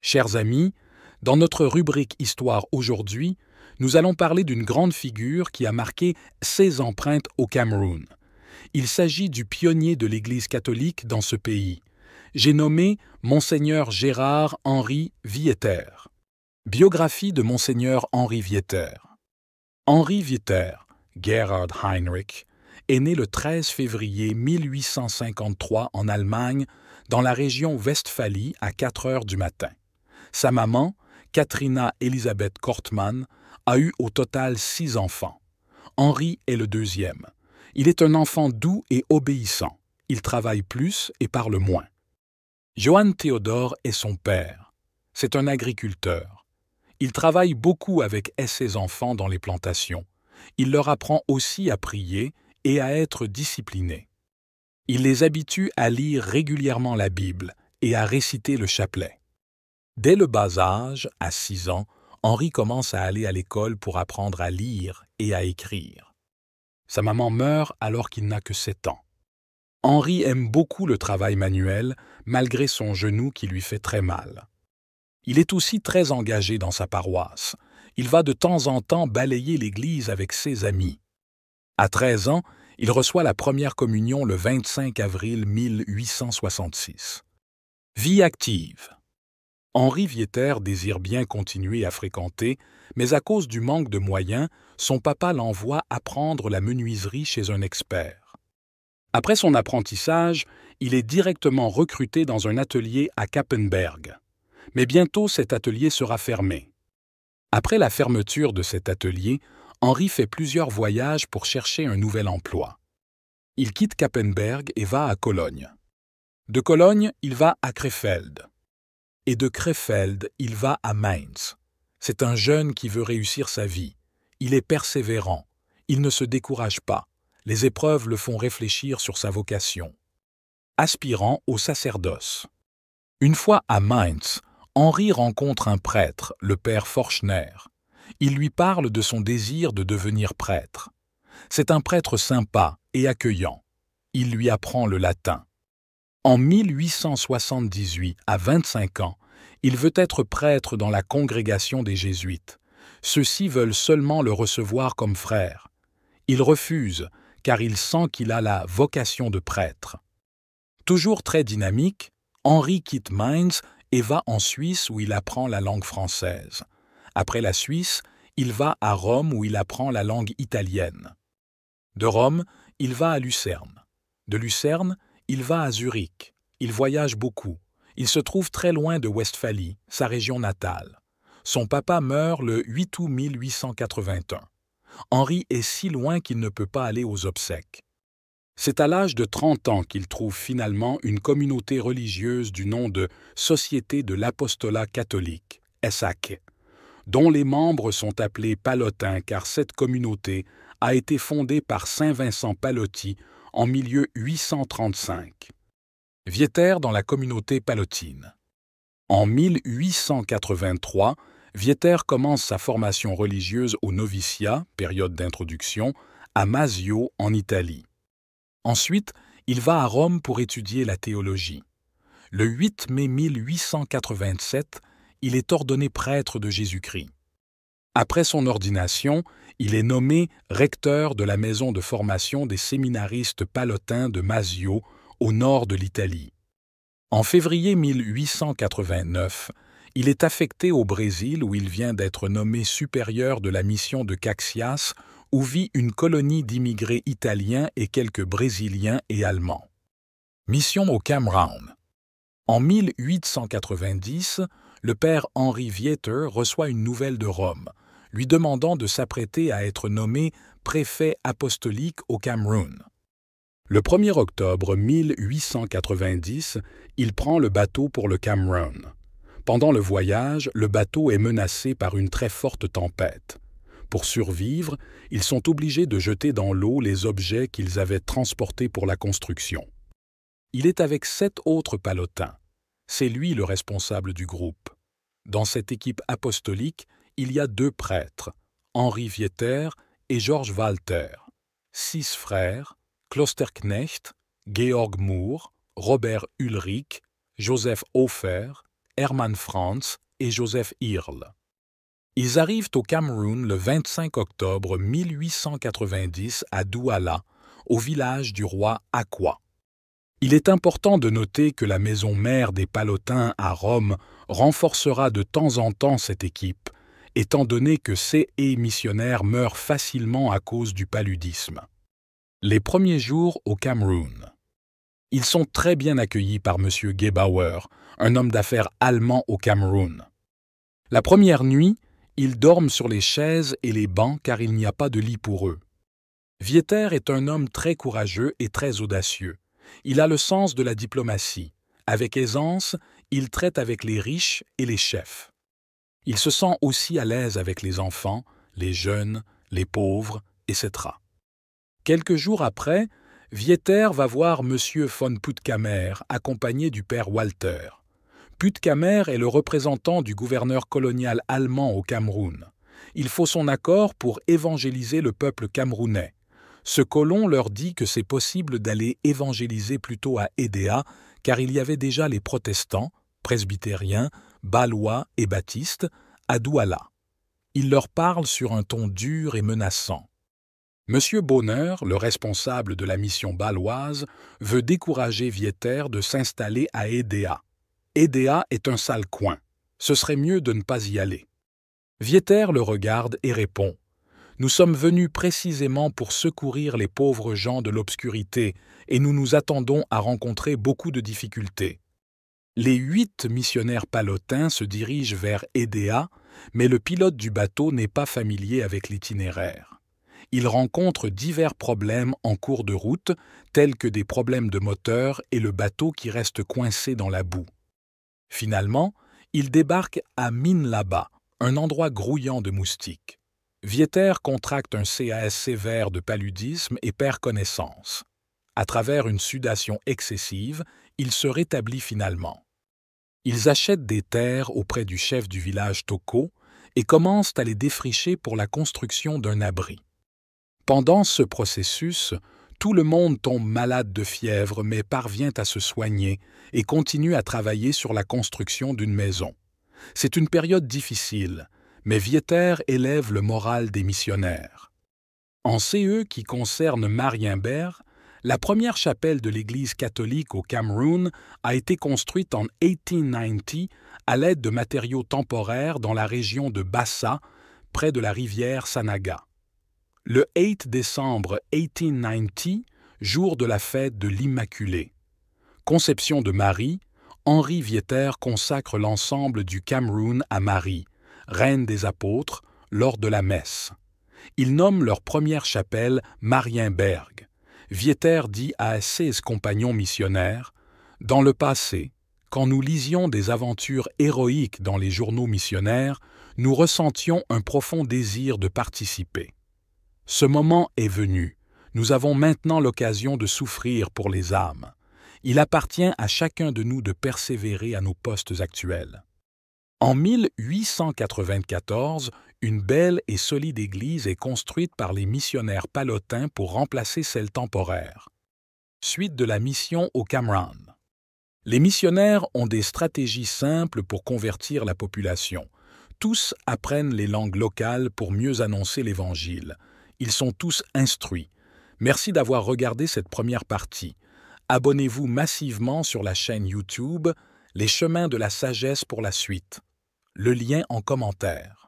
Chers amis, dans notre rubrique Histoire aujourd'hui, nous allons parler d'une grande figure qui a marqué ses empreintes au Cameroun. Il s'agit du pionnier de l'Église catholique dans ce pays. J'ai nommé Monseigneur Gérard Henri Vieter. Biographie de Monseigneur Henri Vieter. Henri Vieter, Gerhard Heinrich, est né le 13 février 1853 en Allemagne, dans la région Westphalie, à 4 heures du matin. Sa maman, Katharina Elisabeth Kortmann, a eu au total 6 enfants. Henri est le deuxième. Il est un enfant doux et obéissant. Il travaille plus et parle moins. Johann Theodor est son père. C'est un agriculteur. Il travaille beaucoup avec ses enfants dans les plantations. Il leur apprend aussi à prier et à être disciplinés. Il les habitue à lire régulièrement la Bible et à réciter le chapelet. Dès le bas âge, à 6 ans, Henri commence à aller à l'école pour apprendre à lire et à écrire. Sa maman meurt alors qu'il n'a que 7 ans. Henri aime beaucoup le travail manuel, malgré son genou qui lui fait très mal. Il est aussi très engagé dans sa paroisse. Il va de temps en temps balayer l'église avec ses amis. À 13 ans, il reçoit la première communion le 25 avril 1866. Vie active. Henri Vieter désire bien continuer à fréquenter, mais à cause du manque de moyens, son papa l'envoie apprendre la menuiserie chez un expert. Après son apprentissage, il est directement recruté dans un atelier à Kappenberg. Mais bientôt cet atelier sera fermé. Après la fermeture de cet atelier, Henri fait plusieurs voyages pour chercher un nouvel emploi. Il quitte Kappenberg et va à Cologne. De Cologne, il va à Krefeld. Et de Krefeld, il va à Mainz. C'est un jeune qui veut réussir sa vie. Il est persévérant. Il ne se décourage pas. Les épreuves le font réfléchir sur sa vocation. Aspirant au sacerdoce. Une fois à Mainz, Henri rencontre un prêtre, le père Forchner. Il lui parle de son désir de devenir prêtre. C'est un prêtre sympa et accueillant. Il lui apprend le latin. En 1878, à 25 ans, il veut être prêtre dans la congrégation des Jésuites. Ceux-ci veulent seulement le recevoir comme frère. Il refuse, car il sent qu'il a la vocation de prêtre. Toujours très dynamique, Henri quitte Mainz et va en Suisse où il apprend la langue française. Après la Suisse, il va à Rome où il apprend la langue italienne. De Rome, il va à Lucerne. De Lucerne, il va à Zurich. Il voyage beaucoup. Il se trouve très loin de Westphalie, sa région natale. Son papa meurt le 8 août 1881. Henri est si loin qu'il ne peut pas aller aux obsèques. C'est à l'âge de 30 ans qu'il trouve finalement une communauté religieuse du nom de Société de l'Apostolat catholique, SAC, dont les membres sont appelés pallottins car cette communauté a été fondée par saint Vincent Pallotti en milieu 835. Vieter dans la communauté pallottine. En 1883, Vieter commence sa formation religieuse au noviciat, période d'introduction, à Masio en Italie. Ensuite, il va à Rome pour étudier la théologie. Le 8 mai 1887, il est ordonné prêtre de Jésus-Christ. Après son ordination, il est nommé recteur de la maison de formation des séminaristes pallottins de Masio, au nord de l'Italie. En février 1889, il est affecté au Brésil où il vient d'être nommé supérieur de la mission de Caxias, où vit une colonie d'immigrés italiens et quelques Brésiliens et Allemands. Mission au Cameroun. En 1890, le père Henri Vieter reçoit une nouvelle de Rome, lui demandant de s'apprêter à être nommé préfet apostolique au Cameroun. Le 1er octobre 1890, il prend le bateau pour le Cameroun. Pendant le voyage, le bateau est menacé par une très forte tempête. Pour survivre, ils sont obligés de jeter dans l'eau les objets qu'ils avaient transportés pour la construction. Il est avec 7 autres pallottins. C'est lui le responsable du groupe. Dans cette équipe apostolique, il y a 2 prêtres, Henri Vieter et Georges Walter, 6 frères, Klosterknecht, Georg Mohr, Robert Ulrich, Joseph Hofer, Hermann Franz et Joseph Earl. Ils arrivent au Cameroun le 25 octobre 1890 à Douala, au village du roi Akwa. Il est important de noter que la maison mère des Pallottins à Rome renforcera de temps en temps cette équipe, étant donné que ces missionnaires meurent facilement à cause du paludisme. Les premiers jours au Cameroun. Ils sont très bien accueillis par M. Gebauer, un homme d'affaires allemand au Cameroun. La première nuit, ils dorment sur les chaises et les bancs car il n'y a pas de lit pour eux. Vieter est un homme très courageux et très audacieux. Il a le sens de la diplomatie. Avec aisance, il traite avec les riches et les chefs. Il se sent aussi à l'aise avec les enfants, les jeunes, les pauvres, etc. Quelques jours après, Vieter va voir M. von Puttkamer, accompagné du père Walter. Puttkamer est le représentant du gouverneur colonial allemand au Cameroun. Il faut son accord pour évangéliser le peuple camerounais. Ce colon leur dit que c'est possible d'aller évangéliser plutôt à Edéa, car il y avait déjà les protestants, presbytériens, balois et baptistes, à Douala. Il leur parle sur un ton dur et menaçant. Monsieur Bonheur, le responsable de la mission baloise, veut décourager Vieter de s'installer à Edéa. Edéa est un sale coin. Ce serait mieux de ne pas y aller. Vieter le regarde et répond « Nous sommes venus précisément pour secourir les pauvres gens de l'obscurité et nous nous attendons à rencontrer beaucoup de difficultés. » Les 8 missionnaires pallottins se dirigent vers Edéa, mais le pilote du bateau n'est pas familier avec l'itinéraire. Il rencontre divers problèmes en cours de route, tels que des problèmes de moteur et le bateau qui reste coincé dans la boue. Finalement, il débarque à Minlaba, un endroit grouillant de moustiques. Vieter contracte un CAS sévère de paludisme et perd connaissance. À travers une sudation excessive, il se rétablit finalement. Ils achètent des terres auprès du chef du village Toko et commencent à les défricher pour la construction d'un abri. Pendant ce processus, tout le monde tombe malade de fièvre mais parvient à se soigner et continue à travailler sur la construction d'une maison. C'est une période difficile, mais Vieter élève le moral des missionnaires. En CE qui concerne Marienberg, la première chapelle de l'Église catholique au Cameroun a été construite en 1890 à l'aide de matériaux temporaires dans la région de Bassa, près de la rivière Sanaga. Le 8 décembre 1890, jour de la fête de l'Immaculée. Conception de Marie, Henri Vieter consacre l'ensemble du Cameroun à Marie, reine des apôtres, lors de la messe. Il nomme leur première chapelle Marienberg. Vieter dit à ses compagnons missionnaires « Dans le passé, quand nous lisions des aventures héroïques dans les journaux missionnaires, nous ressentions un profond désir de participer. Ce moment est venu. Nous avons maintenant l'occasion de souffrir pour les âmes. Il appartient à chacun de nous de persévérer à nos postes actuels. » En 1894, une belle et solide église est construite par les missionnaires pallottins pour remplacer celle temporaire. Suite de la mission au Cameroun. Les missionnaires ont des stratégies simples pour convertir la population. Tous apprennent les langues locales pour mieux annoncer l'Évangile. Ils sont tous instruits. Merci d'avoir regardé cette première partie. Abonnez-vous massivement sur la chaîne YouTube « Les chemins de la sagesse » pour la suite. Le lien en commentaire.